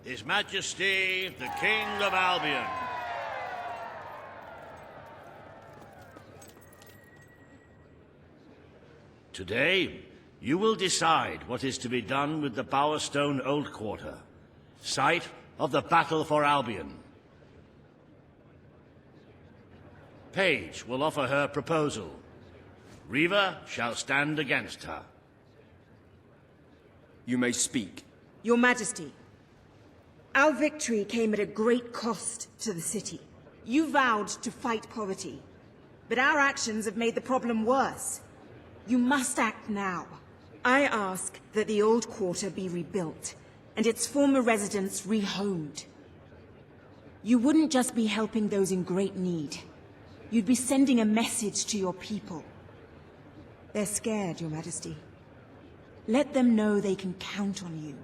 His Majesty, the King of Albion. Today, you will decide what is to be done with the Bowerstone Old Quarter, site of the Battle for Albion. Paige will offer her proposal. Riva shall stand against her. You may speak. Your Majesty, our victory came at a great cost to the city. You vowed to fight poverty, but our actions have made the problem worse. You must act now. I ask that the old quarter be rebuilt, and its former residents rehomed. You wouldn't just be helping those in great need. You'd be sending a message to your people. They're scared, Your Majesty. Let them know they can count on you.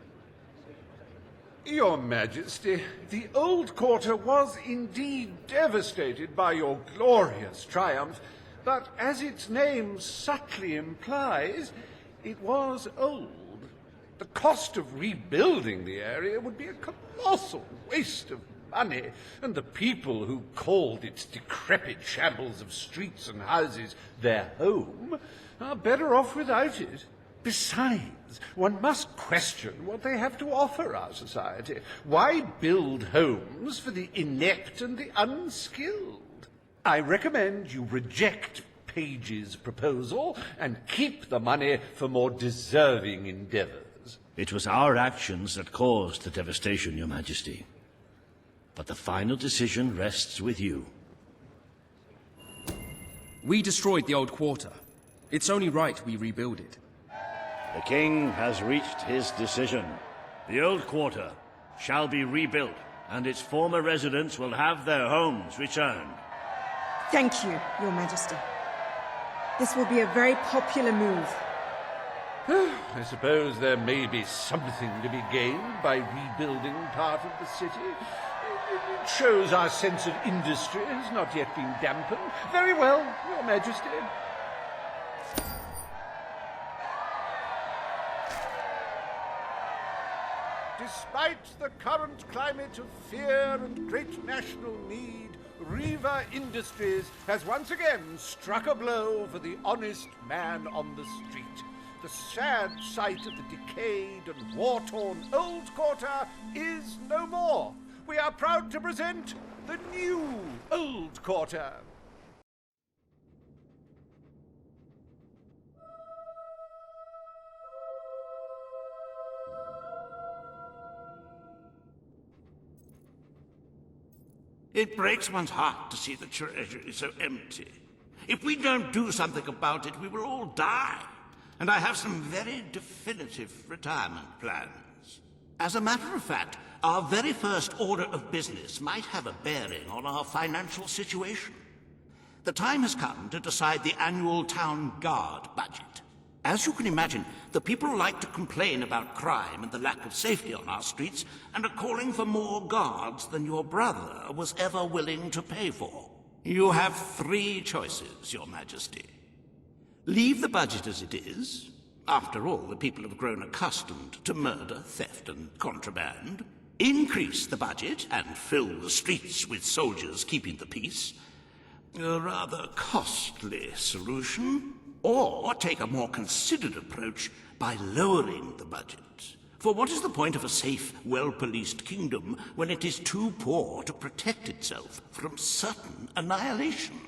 Your Majesty, the old quarter was indeed devastated by your glorious triumph, but as its name subtly implies, it was old. The cost of rebuilding the area would be a colossal waste of money, and the people who called its decrepit shambles of streets and houses their home are better off without it. Besides, one must question what they have to offer our society. Why build homes for the inept and the unskilled? I recommend you reject Paige's proposal and keep the money for more deserving endeavors. It was our actions that caused the devastation, Your Majesty. But the final decision rests with you. We destroyed the old quarter. It's only right we rebuild it. The King has reached his decision. The old quarter shall be rebuilt, and its former residents will have their homes returned. Thank you, Your Majesty. This will be a very popular move. I suppose there may be something to be gained by rebuilding part of the city. It shows our sense of industry has not yet been dampened. Very well, Your Majesty. Despite the current climate of fear and great national need, Riva Industries has once again struck a blow for the honest man on the street. The sad sight of the decayed and war-torn old quarter is no more. We are proud to present the new old quarter. It breaks one's heart to see the treasury so empty. If we don't do something about it, we will all die. And I have some very definitive retirement plans. As a matter of fact, our very first order of business might have a bearing on our financial situation. The time has come to decide the annual town guard budget. As you can imagine, the people like to complain about crime and the lack of safety on our streets, and are calling for more guards than your brother was ever willing to pay for. You have three choices, Your Majesty. Leave the budget as it is. After all, the people have grown accustomed to murder, theft, and contraband. Increase the budget and fill the streets with soldiers keeping the peace. A rather costly solution. Or take a more considered approach by lowering the budget. For what is the point of a safe, well-policed kingdom when it is too poor to protect itself from certain annihilation?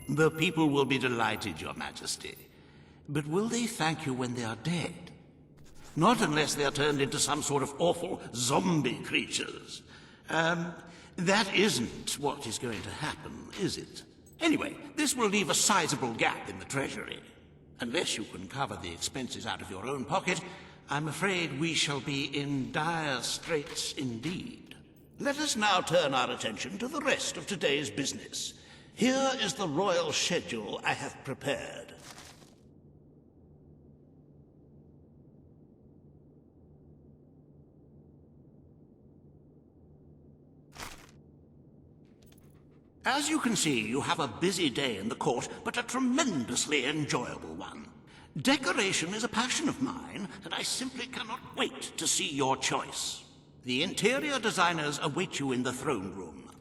The people will be delighted, Your Majesty. But will they thank you when they are dead? Not unless they are turned into some sort of awful zombie creatures. That isn't what is going to happen, is it? Anyway, this will leave a sizable gap in the treasury. Unless you can cover the expenses out of your own pocket, I'm afraid we shall be in dire straits indeed. Let us now turn our attention to the rest of today's business. Here is the royal schedule I have prepared. As you can see, you have a busy day in the court, but a tremendously enjoyable one. Decoration is a passion of mine, and I simply cannot wait to see your choice. The interior designers await you in the throne room.